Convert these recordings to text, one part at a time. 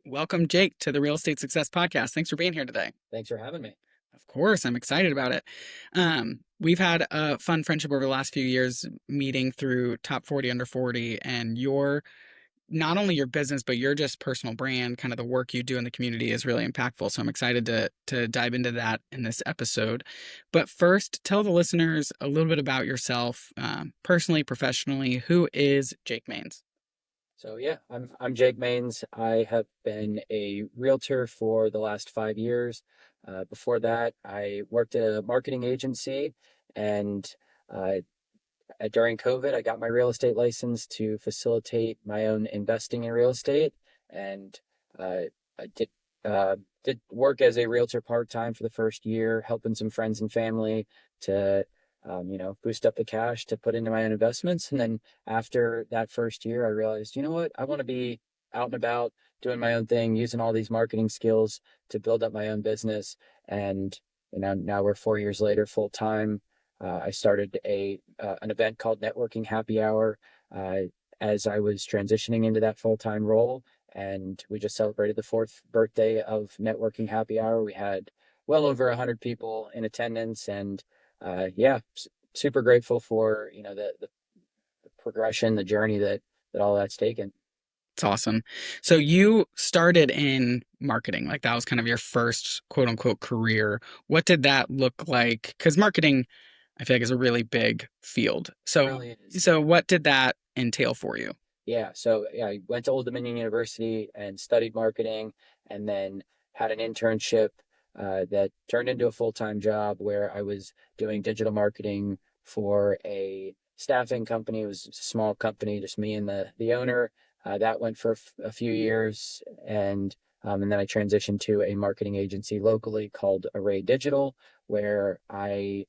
Welcome, Jake, to the Real Estate Success Podcast. Thanks for being here today. Thanks for having me. Of course, I'm excited about it. We've had a fun friendship over the last few years, meeting through Top 40 Under 40, and your not only your business, but your just personal brand, kind of the work you do in the community is really impactful. So I'm excited to dive into that in this episode. But first, tell the listeners a little bit about yourself, personally, professionally. Who is Jake Maines? I'm Jake Maines. I have been a realtor for the last 5 years. Before that, I worked at a marketing agency, and uh, during COVID, I got my real estate license to facilitate my own investing in real estate, and uh, I did work as a realtor part time for the first year, helping some friends and family to boost up the cash to put into my own investments. And then after that first year, I realized, you know what, I want to be out and about doing my own thing, using all these marketing skills to build up my own business. And now we're 4 years later, full time. I started an event called Networking Happy Hour uh, as I was transitioning into that full time role, and we just celebrated the fourth birthday of Networking Happy Hour. We had well over 100 people in attendance, and super grateful for the progression, the journey that all that's taken. It's awesome. So you started in marketing, like that was kind of your first quote unquote career. What did that look like? Because marketing, I feel like, is a really big field. It So, really is. so what did that entail for you? I went to Old Dominion University and studied marketing, and then had an internship that turned into a full-time job where I was doing digital marketing for a staffing company. It was a small company, just me and the owner. That went for a few years, and then I transitioned to a marketing agency locally called Array Digital, where I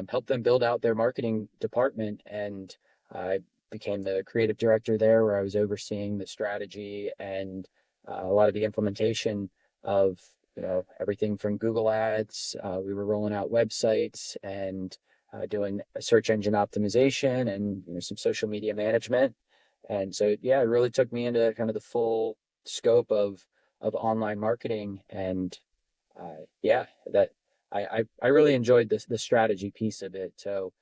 helped them build out their marketing department, and I became the creative director there, where I was overseeing the strategy and a lot of the implementation of everything from Google Ads. We were rolling out websites and doing a search engine optimization and some social media management. And so yeah, it really took me into kind of the full scope of online marketing. And yeah, that I really enjoyed the strategy piece of it. So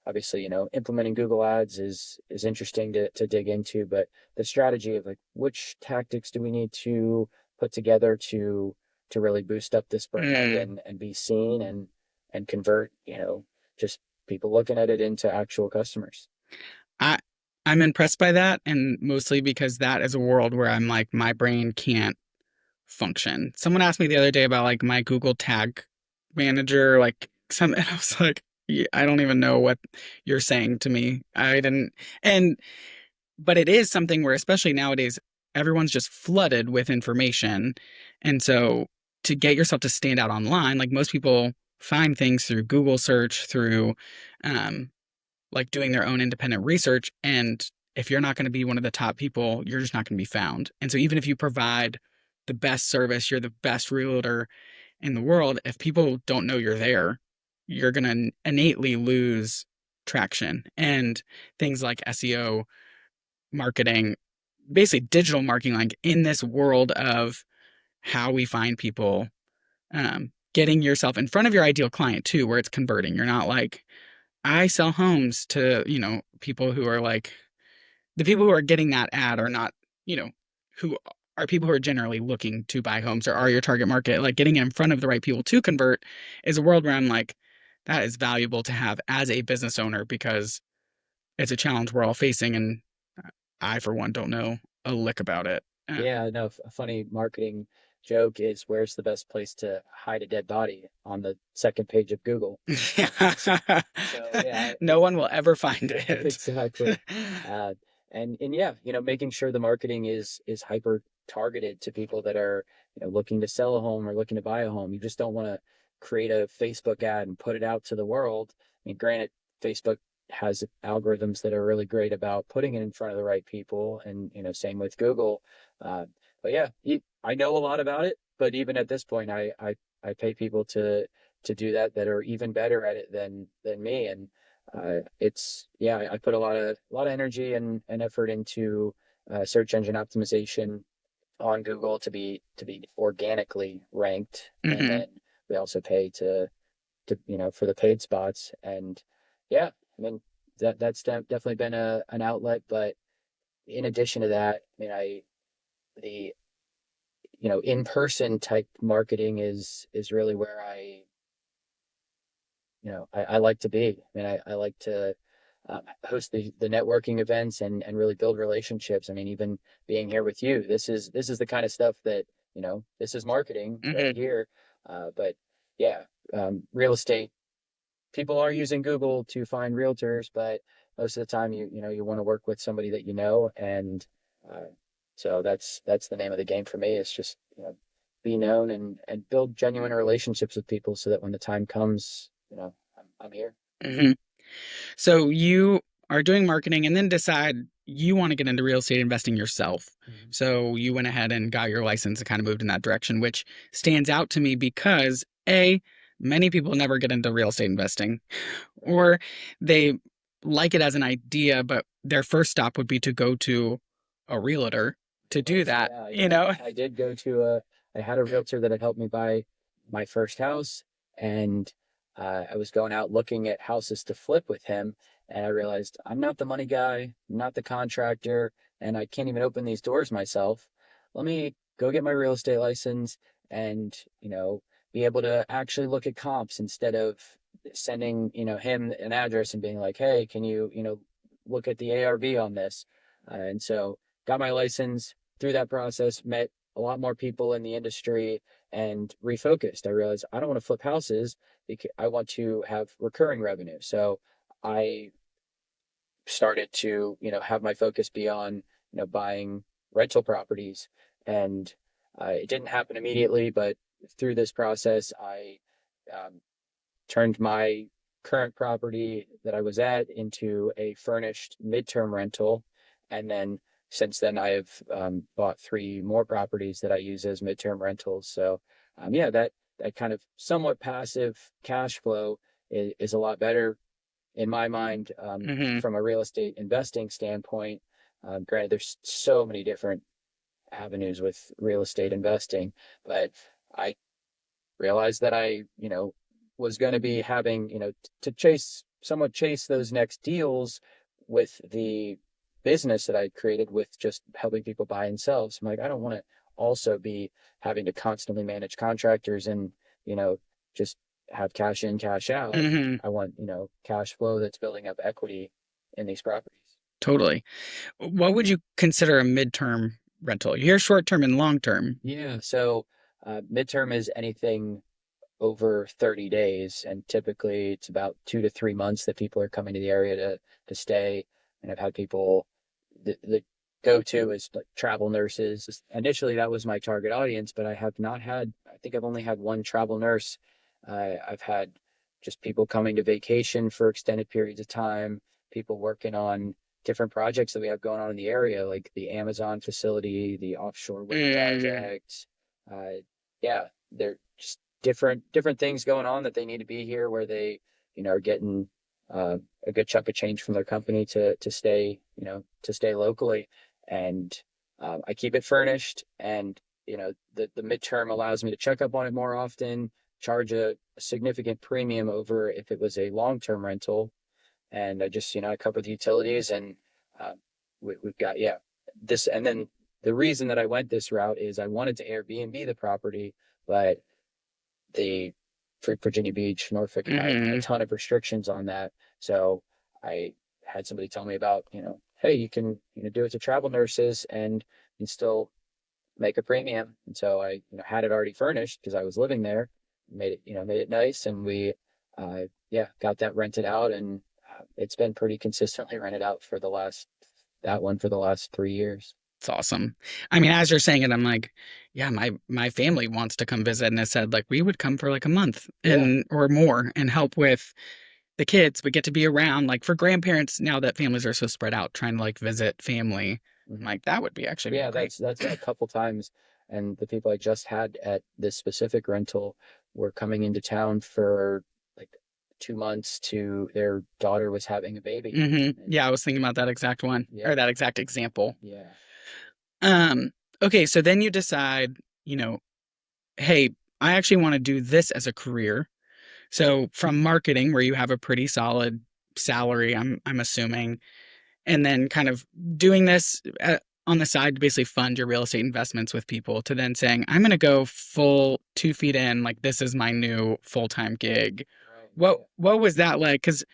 obviously, implementing Google Ads is interesting to dig into, but the strategy of like which tactics do we need to put together to really boost up this brand Mm, and be seen and convert, just people looking at it into actual customers. I I'm impressed by that, and mostly because that is a world where I'm like my brain can't function. Someone asked me the other day about like my Google Tag Manager, like some, and I was like, "Yeah, I don't even know what you're saying to me. I didn't, and but it is something where, especially nowadays, everyone's just flooded with information. And so to get yourself to stand out online, like most people find things through Google search, through um, like doing their own independent research. And if you're not going to be one of the top people, you're just not going to be found. And so even if you provide the best service, you're the best realtor in the world, if people don't know you're there, you're going to innately lose traction. And things like SEO, marketing, basically digital marketing, like in this world of how we find people, getting yourself in front of your ideal client too, where it's converting. You're not like, I sell homes to, people who are like, the people who are getting that ad are not, who are people who are generally looking to buy homes or are your target market. Like getting in front of the right people to convert is a world where I'm like, that is valuable to have as a business owner because it's a challenge we're all facing. And I, for one, don't know a lick about it. Yeah, no, a funny marketing joke is, where's the best place to hide a dead body? On the second page of Google. So, so yeah, No one will ever find it. exactly. Uh, and yeah, making sure the marketing is hyper targeted to people that are, looking to sell a home or looking to buy a home. You just don't want to create a Facebook ad and put it out to the world. I mean, granted, Facebook has algorithms that are really great about putting it in front of the right people, and same with Google. Uh, but yeah, I know a lot about it, but even at this point, I pay people to do that are even better at it than me. And it's yeah, I put a lot of energy and effort into search engine optimization on Google to be organically ranked, and Hmm. then we also pay to for the paid spots. And yeah, I mean that's definitely been an outlet. But in addition to that, I mean, I the in person type marketing is really where I like to be. I mean, I like to host the networking events and really build relationships. I mean, even being here with you, this is the kind of stuff that, this is marketing right Hmm. here. But yeah, real estate, people are using Google to find realtors, but most of the time you want to work with somebody that you know. And uh, so that's the name of the game for me. It's just, be known and build genuine relationships with people so that when the time comes, I'm here. Hmm. So you are doing marketing and then decide you want to get into real estate investing yourself. Mhm. So you went ahead and got your license and kind of moved in that direction, which stands out to me because A, many people never get into real estate investing, Right. or they like it as an idea, but their first stop would be to go to a realtor to do Right. that, Yeah, you know? I did go to I had a realtor that had helped me buy my first house, and I was going out looking at houses to flip with him, and I realized I'm not the money guy, I'm not the contractor, and I can't even open these doors myself. Let me go get my real estate license and, be able to actually look at comps instead of sending, him an address and being like, "Hey, can you, look at the ARV on this?" And so got my license through that process, met a lot more people in the industry and refocused. I realized I don't want to flip houses because I want to have recurring revenue. So I started to, have my focus be on, buying rental properties. And it didn't happen immediately, but through this process, I um, turned my current property that I was at into a furnished midterm rental. And then since then, I have bought three more properties that I use as midterm rentals. So, yeah, that kind of somewhat passive cash flow is a lot better in my mind, Hmm. from a real estate investing standpoint. Granted, there's so many different avenues with real estate investing, but I realized that I, was going to be having, to chase those next deals with the business that I created with just helping people buy and sell. So I'm like, I don't want to also be having to constantly manage contractors and, you know, just have cash in, cash out. Hmm. I want, cash flow that's building up equity in these properties. Totally. What would you consider a midterm rental? Here's short term and long term. Yeah. So midterm is anything over 30 days, and typically it's about 2 to 3 months that people are coming to the area to stay. And I've had people, the go-to is like travel nurses. Initially that was my target audience, but I have not had, I think I've only had one travel nurse. I've had just people coming to vacation for extended periods of time, people working on different projects that we have going on in the area, like the Amazon facility, the offshore wind Mm. project. Yeah, they're just different things going on that they need to be here, where they, are getting uh, a good chunk of change from their company to stay, to stay locally. And I keep it furnished, and the midterm allows me to check up on it more often, charge a significant premium over if it was a long-term rental. And I just, I cover the utilities, and uh, we've got, yeah, this. And then the reason that I went this route is I wanted to Airbnb the property, but the for Virginia Beach, Norfolk had a Hmm. ton of restrictions on that. So I had somebody tell me about, hey, you can, do it to travel nurses and you can still make a premium. And so I, had it already furnished because I was living there, made it nice. And we, yeah, got that rented out, and it's been pretty consistently rented out for that one for the last 3 years. It's awesome. I mean, as you're saying it, I'm like, yeah, my family wants to come visit, and I said like we would come for like a month Yeah. and or more and help with the kids. We get to be around like for grandparents now that families are so spread out, trying to like visit family. I'm Mhm. like that would be actually Yeah, great. that's a couple times, and the people I just had at this specific rental were coming into town for like 2 months to their daughter was having a baby. Hmm. And Yeah, I was thinking about that exact one or yeah, that exact example. yeah. Um, okay, so then you decide, you know, hey, I actually want to do this as a career. So from marketing, where you have a pretty solid salary, I'm assuming, and then kind of doing this on the side to basically fund your real estate investments with people, to then saying, I'm going to go full 2 feet in, like this is my new full-time gig. Right. What was that like? Because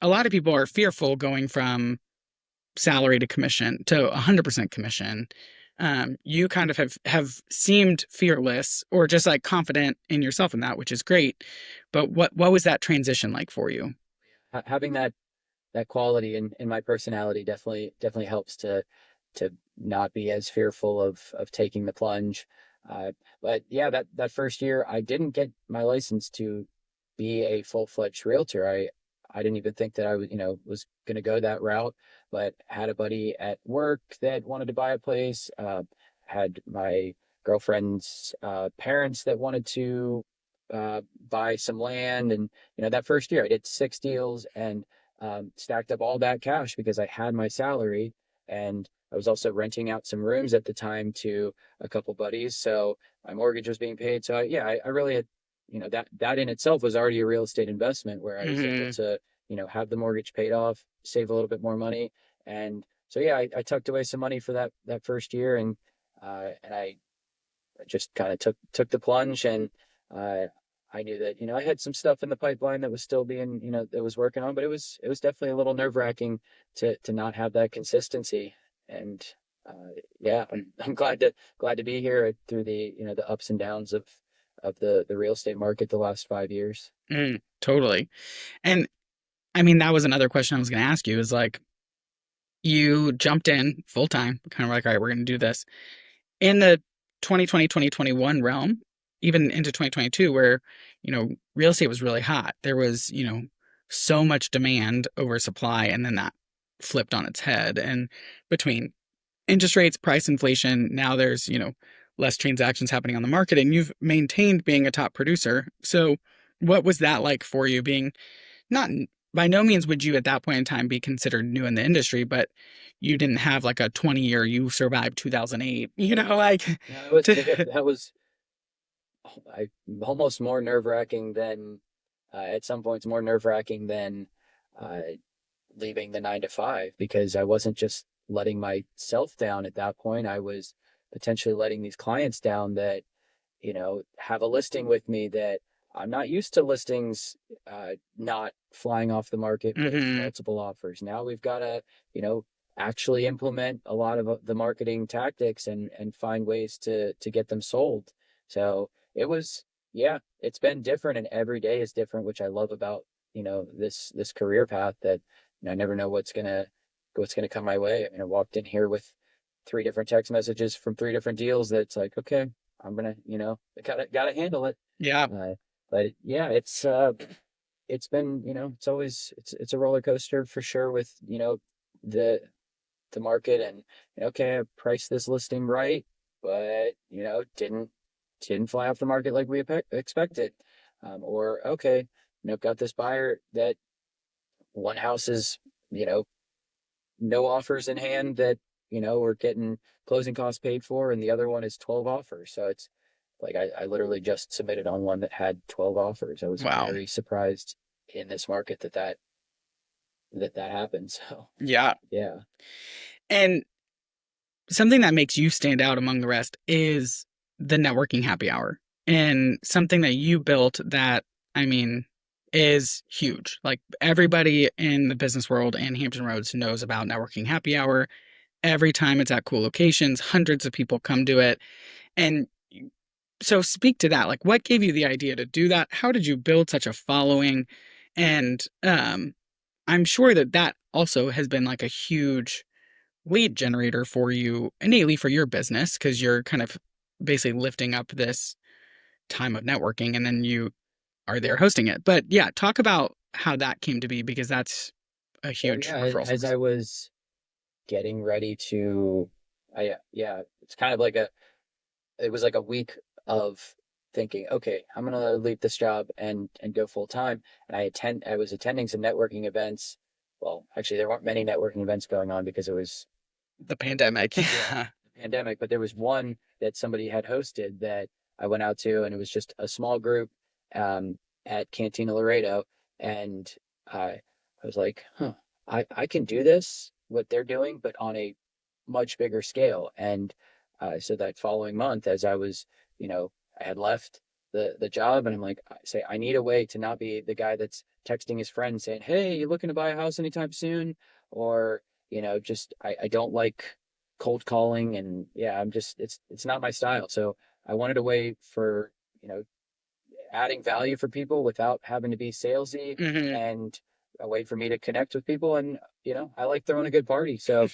a lot of people are fearful going from salary to commission to 100% commission. You kind of have seemed fearless or just like confident in yourself in that, which is great. But what was that transition like for you? Having that quality in my personality definitely helps to not be as fearful of taking the plunge. Uh, but yeah, that first year I didn't get my license to be a full-fledged realtor. I didn't even think that I was, was going to go that route, but had a buddy at work that wanted to buy a place, had my girlfriend's parents that wanted to buy some land. And, that first year I did 6 deals and stacked up all that cash because I had my salary, and I was also renting out some rooms at the time to a couple buddies. So my mortgage was being paid. So yeah, I really had, that in itself was already a real estate investment where I was able Hmm. to, have the mortgage paid off, save a little bit more money. And so yeah, I tucked away some money for that first year, and I just kind of took the plunge. And uh, I knew that I had some stuff in the pipeline that was still being that was working on, but it was definitely a little nerve wracking to not have that consistency. And yeah, I'm glad to be here through the ups and downs of the real estate market the last 5 years. Totally. And I mean, that was another question I was going to ask you is like, you jumped in full time, kind of like, all right, we're going to do this in the 2020, 2021 realm, even into 2022, where, real estate was really hot. There was, so much demand over supply, and then that flipped on its head. And between interest rates, price inflation, now there's, less transactions happening on the market, and you've maintained being a top producer. So, what was that like for you being not by no means would you at that point in time be considered new in the industry, but you didn't have like a 20-year, you survived 2008, like No, that was to, that was I almost more nerve wracking than at some points more nerve wracking than uh, leaving the 9 to 5, because I wasn't just letting myself down at that point. I was potentially letting these clients down that, have a listing with me that I'm not used to listings not flying off the market with hmm. multiple offers. Now we've got to, you know, actually implement a lot of the marketing tactics and find ways to get them sold. So it was, yeah, it's been different, and every day is different, which I love about, this career path, that I never know what's gonna come my way. I mean, I walked in here with 3 different text messages from 3 different deals. That's like, okay, I'm gonna, gotta handle it. Yeah. Uh, but yeah, it's been, it's always it's a roller coaster for sure with, the the market. And okay, I priced this listing right, but didn't fly off the market like we expected. Or okay, got this buyer that one house is, you know, no offers in hand that, we're getting closing costs paid for, and the other one is 12 offers. So it's like I literally just submitted on one that had 12 offers. I was Wow. very surprised in this market that happened. So Yeah. yeah. And something that makes you stand out among the rest is the networking happy hour, and something that you built that, I mean, is huge. Like everybody in the business world and Hampton Roads knows about networking happy hour. Every time it's at cool locations, hundreds of people come to it. And so speak to that. Like what gave you the idea to do that? How did you build such a following? And I'm sure that that also has been like a huge lead generator for you innately for your business, because you're kind of basically lifting up this time of networking and then you are there hosting it. But yeah, talk about how that came to be, because that's a So huge yeah, referral as source. I was getting ready to, yeah, it's kind of like it was like a week of thinking, okay, I'm gonna leave this job and go full time. And I was attending some networking events. Well, actually, there weren't many networking events going on because it was, The pandemic. yeah, Yeah. pandemic, but there was one that somebody had hosted that I went out to, and it was just a small group um, at Cantina Laredo, and I was like, huh, I can do this, what they're doing, but on a much bigger scale. And so that following month, as I was, you know, I had left the job, and I'm like, I say, I need a way to not be the guy that's texting his friend saying, "Hey, you looking to buy a house anytime soon?" Or, just I don't like cold calling, and yeah, I'm just it's not my style. So I wanted a way for, you know, adding value for people without having to be salesy, Hmm. and a way for me to connect with people. And, I like throwing a good party. So,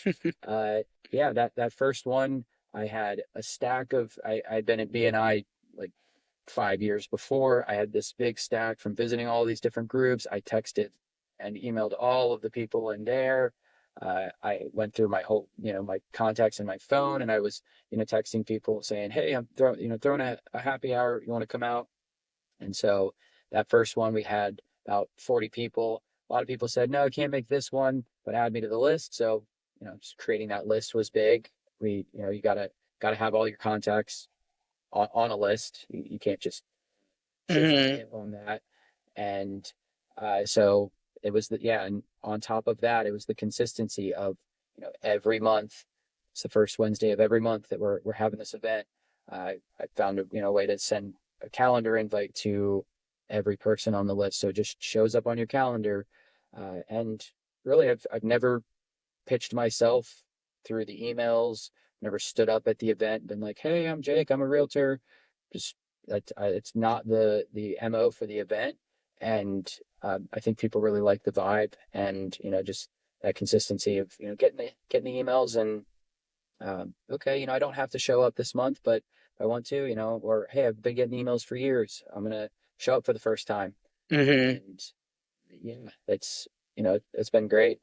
uh, yeah, that first one, I had a stack of, I'd been at BNI like 5 years before. I had this big stack from visiting all these different groups. I texted and emailed all of the people in there. I went through my whole, my contacts in my phone, and I was, texting people saying, "Hey, I'm throwing a happy hour. You want to come out?" And so that first one, we had about 40 people. A lot of people said, "No, I can't make this one, but add me to the list." So, just creating that list was big. You gotta have all your contacts on a list. You can't just sit on the Hmm. hip on that. And so it was yeah, and on top of that, it was the consistency of, every month. It's the first Wednesday of every month that we're having this event. I found a, way to send a calendar invite to every person on the list, so it just shows up on your calendar. And really, I've never pitched myself through the emails. Never stood up at the event, been like, "Hey, I'm Jake. I'm a realtor." Just it's not the MO for the event, and I think people really like the vibe, and just that consistency of getting the emails. And okay, I don't have to show up this month, but if I want to, or hey, I've been getting emails for years. I'm gonna show up for the first time. Hmm. And yeah, it's been great.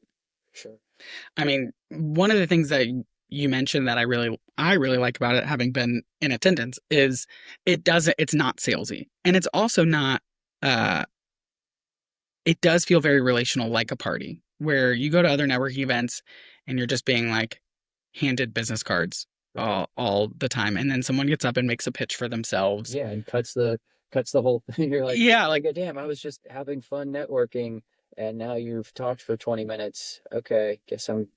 Sure. I mean, one of the things that you mentioned that I really like about it, having been in attendance, is it's not salesy. And it's also not uh it does feel very relational, like a party, where you go to other networking events and you're just being like handed business cards Right. all the time, and then someone gets up and makes a pitch for themselves. Yeah, and cuts the whole thing. You're like, Yeah, oh like, god damn, I was just having fun networking, and now you've talked for 20 minutes. Okay, guess I'm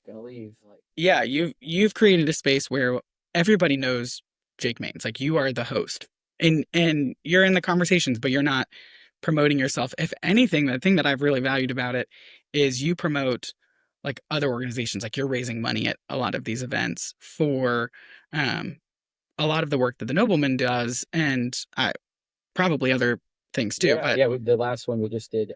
gonna leave. Like, yeah, you've created a space where everybody knows Jake Maines. Like, you are the host. And you're in the conversations, but you're not promoting yourself. If anything, the thing that I've really valued about it is you promote like other organizations. Like, you're raising money at a lot of these events for um a lot of the work that the Nobleman does, and probably other things too. yeah, But yeah. The last one we just did,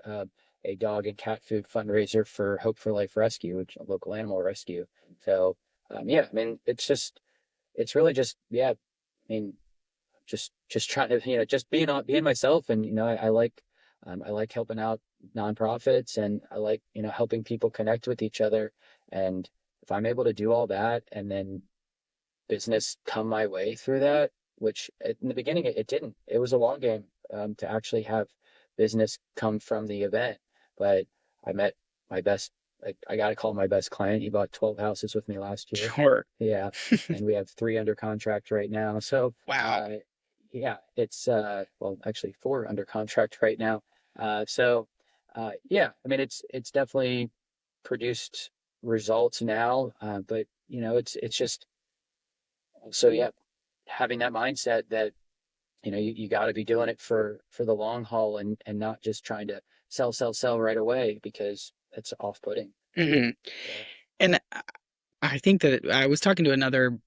a dog and cat food fundraiser for Hope for Life Rescue, which a local animal rescue. So, yeah, I mean, it's really just, yeah, I mean, just trying to, just being myself. And I like helping out nonprofits, and I like, helping people connect with each other. And if I'm able to do all that, and then business come my way through that, which in the beginning it didn't. It was a long game, to actually have business come from the event. But I met my best, like, I got to call my best client. He bought 12 houses with me last year. sure. Yeah. And we have three under contract right now. So, Wow. uh, yeah, it's, well, actually four under contract right now. So, yeah, I mean, it's definitely produced results now. But it's just, so yeah, having that mindset that, you got to be doing it for the long haul, and not just trying to sell right away, because it's off-putting. Hmm. Yeah. And I think that I was talking to another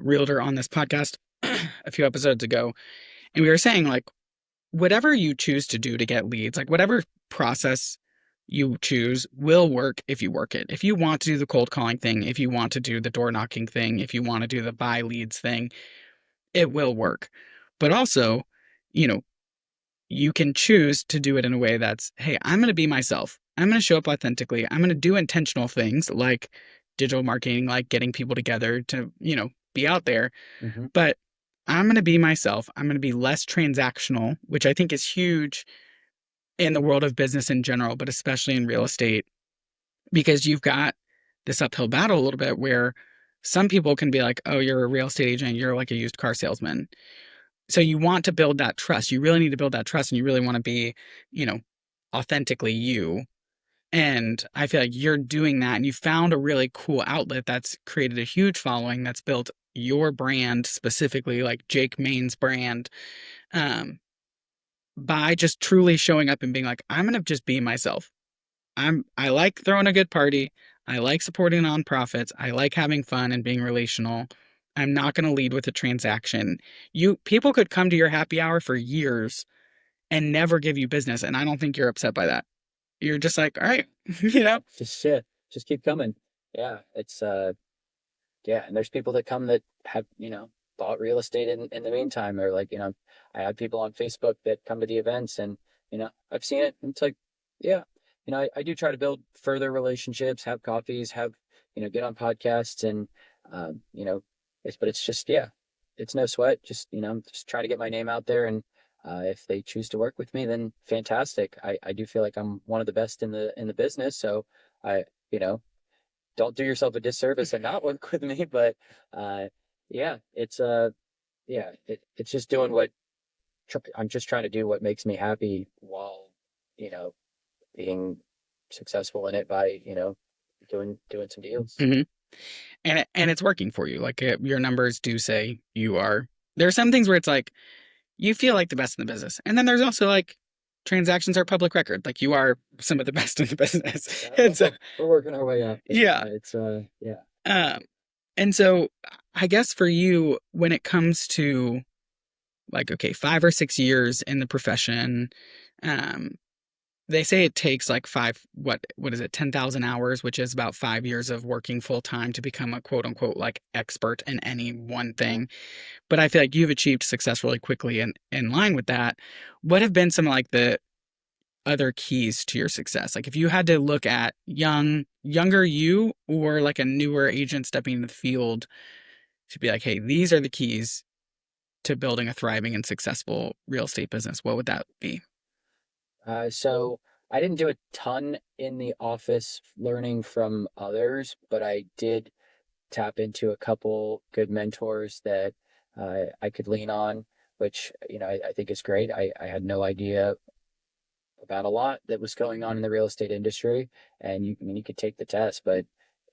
realtor on this podcast a few episodes ago, and we were saying like whatever you choose to do to get leads, like whatever process you choose will work if you work it. If you want to do the cold calling thing, if you want to do the door knocking thing, if you want to do the buy leads thing, it will work. But also, you know, you can choose to do it in a way that's, hey, I'm going to be myself. I'm going to show up authentically. I'm going to do intentional things like digital marketing, like getting people together to, be out there. Hmm. But I'm going to be myself. I'm going to be less transactional, which I think is huge in the world of business in general, but especially in real estate, because you've got this uphill battle a little bit where Some people can be like, oh, you're a real estate agent, you're like a used car salesman. So you want to build that trust. You really need to build that trust and you really want to be, you know, authentically you. And I feel like you're doing that and you found a really cool outlet that's created a huge following that's built your brand specifically, like Jake Main's brand, um, by just truly showing up and being like, I'm gonna just be myself. I like throwing a good party. I like supporting nonprofits. I like having fun and being relational. I'm not gonna lead with a transaction. You people could come to your happy hour for years and never give you business, and I don't think you're upset by that. You're just like, all right, you know? Just shit. Just keep coming. Yeah, it's yeah, and there's people that come that have, bought real estate in the meantime. Or like, I have people on Facebook that come to the events and, I've seen it. And it's like, yeah, I do try to build further relationships, have coffees, get on podcasts and, but it's just, yeah, it's no sweat. Just try to get my name out there. And if they choose to work with me, then fantastic. I do feel like I'm one of the best in the business. So I, you know, don't do yourself a disservice and not work with me. But uh, yeah, it's just doing I'm just trying to do what makes me happy while you know being successful in it by doing some deals. Hmm. And it's working for you. Like your numbers do say you are. There are some things where it's like you feel like the best in the business, and then there's also like transactions are public record. Like you are some of the best in the business, Yeah, and so we're working our way up, but yeah. it's yeah. Um, and so I guess for you, when it comes to like, okay, 5 or 6 years in the profession, um, they say it takes like what is it, 10,000 hours, which is about 5 years of working full time to become a quote unquote like expert in any one thing. But I feel like you've achieved success really quickly and in line with that. What have been some like the other keys to your success? Like if you had to look at younger you or like a newer agent stepping into the field to be like, hey, these are the keys to building a thriving and successful real estate business, what would that be? So I didn't do a ton in the office learning from others, but I did tap into a couple good mentors that I could lean on, which I think is great. I had no idea about a lot that was going on in the real estate industry, and I mean, you could take the test, but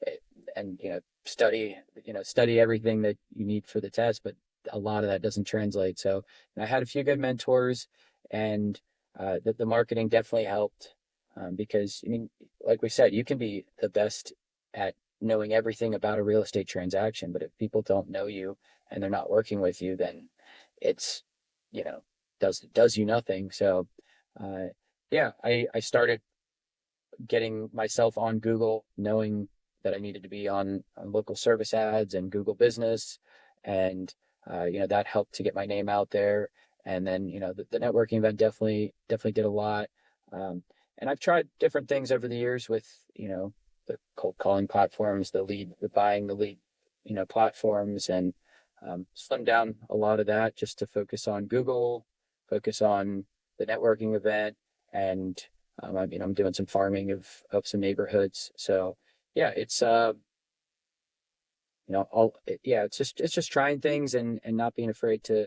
eh, and study everything that you need for the test, but a lot of that doesn't translate. So I had a few good mentors, and the marketing definitely helped because I mean, like we said, you can be the best at knowing everything about a real estate transaction, but if people don't know you and they're not working with you, then it's you know does you nothing. So uh, yeah, I started getting myself on Google, knowing that I needed to be on local service ads and Google Business, and that helped to get my name out there. And then the networking event definitely did a lot. Um, and I've tried different things over the years with the cold calling platforms, the buying the lead platforms, and slimmed down a lot of that just to focus on Google, focus on the networking event, and I mean, I'm doing some farming of some neighborhoods. So yeah, it's yeah, it's just trying things and not being afraid to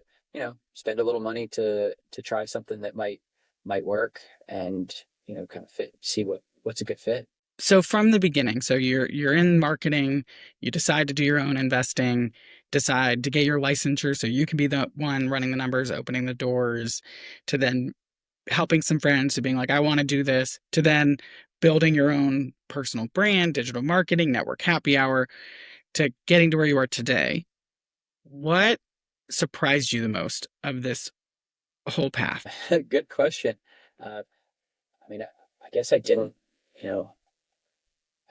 spend a little money to try something that might work and kind of see what's a good fit. So from the beginning, so you're in marketing, you decide to do your own investing, decide to get your licensure so you can be the one running the numbers, opening the doors, to then helping some friends to being like, I want to do this, to then building your own personal brand, digital marketing, network happy hour, to getting to where you are today. What surprised you the most of this whole path? Good question. Uh, I mean, I guess I didn't, you know,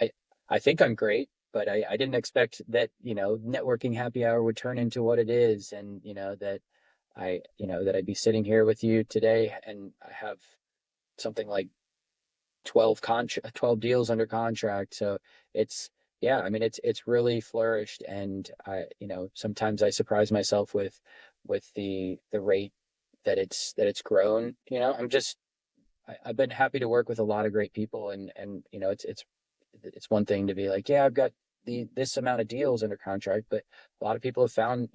I I think I'm great, but I didn't expect that networking happy hour would turn into what it is, and that I'd be sitting here with you today, and I have something like 12 deals under contract. So it's yeah, I mean it's really flourished, and I sometimes I surprise myself with the rate that it's grown. I've been happy to work with a lot of great people, and it's one thing to be like, yeah, I've got this amount of deals under contract, but a lot of people have found,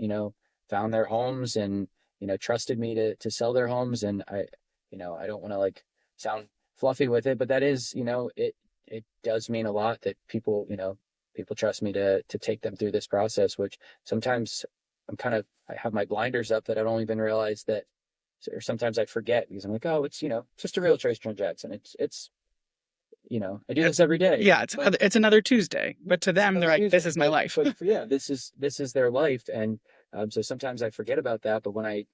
found their homes and, trusted me to sell their homes. And I don't want to like sound fluffy with it, but that is, it does mean a lot that people trust me to take them through this process, which sometimes I have my blinders up that I don't even realize that, or sometimes I forget because I'm like, oh, it's just a real estate transaction. I do this It's every day, yeah, it's another Tuesday. But to them, they're another like, this Tuesday, is my life. but yeah, this is their life. And so sometimes I forget about that, but when I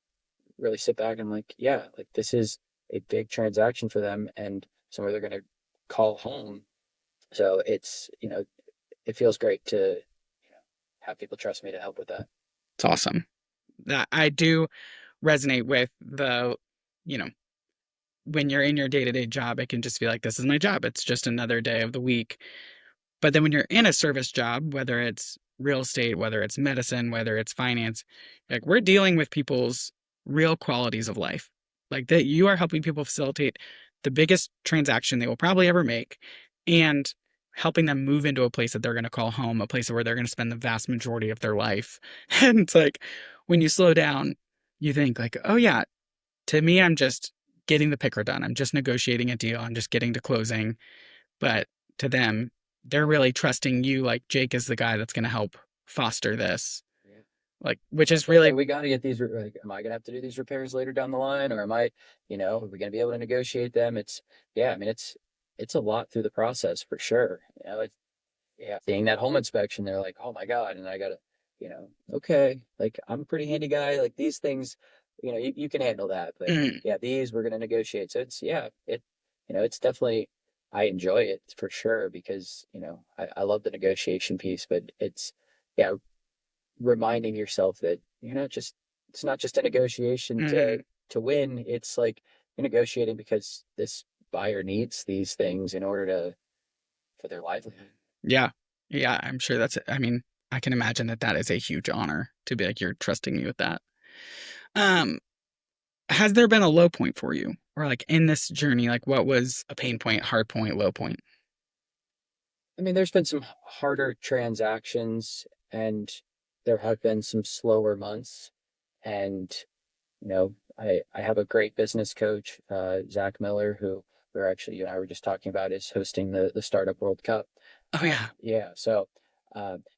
really sit back and I'm like, yeah, like this is a big transaction for them and somewhere they're going to call home. So it feels great to, have people trust me to help with that. It's awesome. That I do resonate with you know, when you're in your day-to-day job, it can just feel like this is my job. It's just another day of the week. But then when you're in a service job, whether it's real estate, whether it's medicine, whether it's finance, like we're dealing with people's real qualities of life. Like that you are helping people facilitate the biggest transaction they will probably ever make and helping them move into a place that they're going to call home, a place where they're going to spend the vast majority of their life. And it's like when you slow down, you think like, oh yeah, to me, I'm just getting the picker done. I'm just negotiating a deal. I'm just getting to closing. But to them, they're really trusting you, like Jake is the guy that's going to help foster this. Yeah. Like, which Like, is hey, really, we got to get these. Like, am I gonna have to do these repairs later down the line, or are we gonna be able to negotiate them? Yeah, I mean, it's a lot through the process for sure. Yeah, seeing that home inspection, they're like, oh my God. And I gotta, okay, like I'm a pretty handy guy. Like these things, you can handle that. But mm, yeah, these we're gonna negotiate. So it's definitely, I enjoy it for sure because, I love the negotiation piece, but yeah, reminding yourself that it's not just a negotiation mm, to win. It's like you're negotiating because this buyer needs these things in order for their livelihood. yeah, yeah, I'm sure I mean, I can imagine that that is a huge honor to be like, you're trusting me with that. Um, has there been a low point for you? Or like in this journey, like what was a pain point, hard point, low point? I mean, there's been some harder transactions and there have been some slower months. And, I have a great business coach, Zach Miller, who you and I were just talking about is hosting the Startup World Cup. Oh yeah, Yeah. So,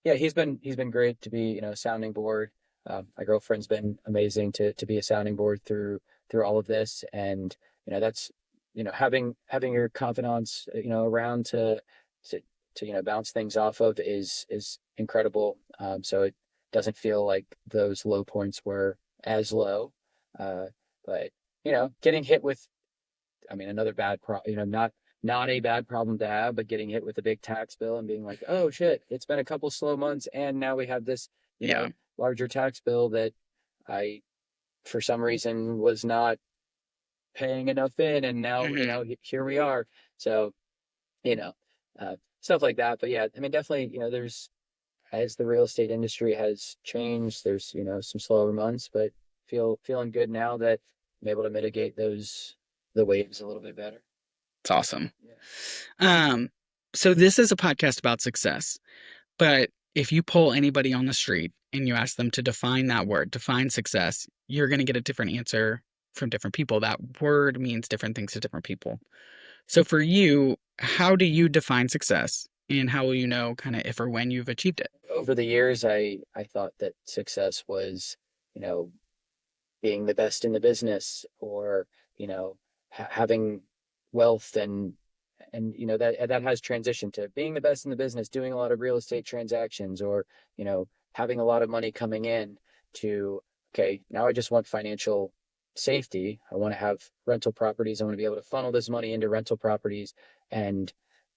yeah, he's been great to be, sounding board. My girlfriend's been amazing to be a sounding board through all of this. And, that's, having your confidants, around to, bounce things off of is incredible. So it doesn't feel like those low points were as low. Uh, but, getting hit with, I mean, another not a bad problem to have, but getting hit with a big tax bill and being like, oh shit, it's been a couple slow months, and now we have this, yeah. larger tax bill that I, for some reason, was not paying enough in, and now, Hmm. here we are. So, you know, stuff like that. But yeah, I mean, definitely, there's as the real estate industry has changed, there's, some slower months, but feeling good now that I'm able to mitigate the waves a little bit better. It's awesome. Yeah. Um, so this is a podcast about success. But if you pull anybody on the street and you ask them to define that word, define success, you're going to get a different answer from different people. That word means different things to different people. So for you, how do you define success? And how will you know kind of if or when you've achieved it? Over the years, I thought that success was, you know, being the best in the business or, having wealth and that has transitioned to being the best in the business, doing a lot of real estate transactions or, having a lot of money coming in to, okay, now I just want financial safety. I want to have rental properties. I want to be able to funnel this money into rental properties and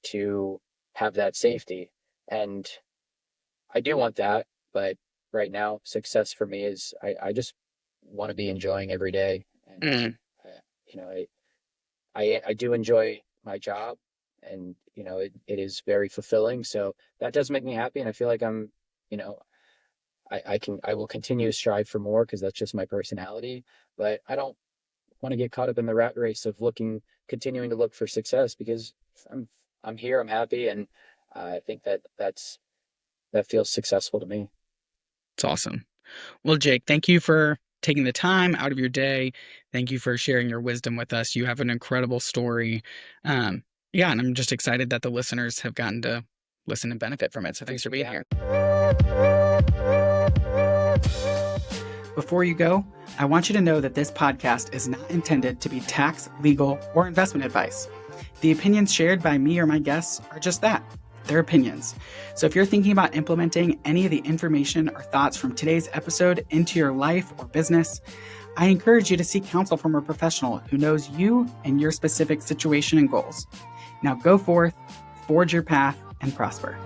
to have that safety. And I do want that, but right now, success for me is I just want to be enjoying every day, and Mm, you know, I do enjoy my job, and it is very fulfilling. So that does make me happy, and I feel like you know, I will continue to strive for more because that's just my personality. But I don't want to get caught up in the rat race of continuing to look for success because I'm I'm here, I'm happy, and I think that's that feels successful to me. It's awesome. Well, Jake, thank you for taking the time out of your day. Thank you for sharing your wisdom with us. You have an incredible story. Um, yeah, and I'm just excited that the listeners have gotten to listen and benefit from it. So thanks for Appreciate you being having here. Before you go, I want you to know that this podcast is not intended to be tax, legal, or investment advice. The opinions shared by me or my guests are just that. They're opinions. So if you're thinking about implementing any of the information or thoughts from today's episode into your life or business, I encourage you to seek counsel from a professional who knows you and your specific situation and goals. Now go forth, forge your path, and prosper.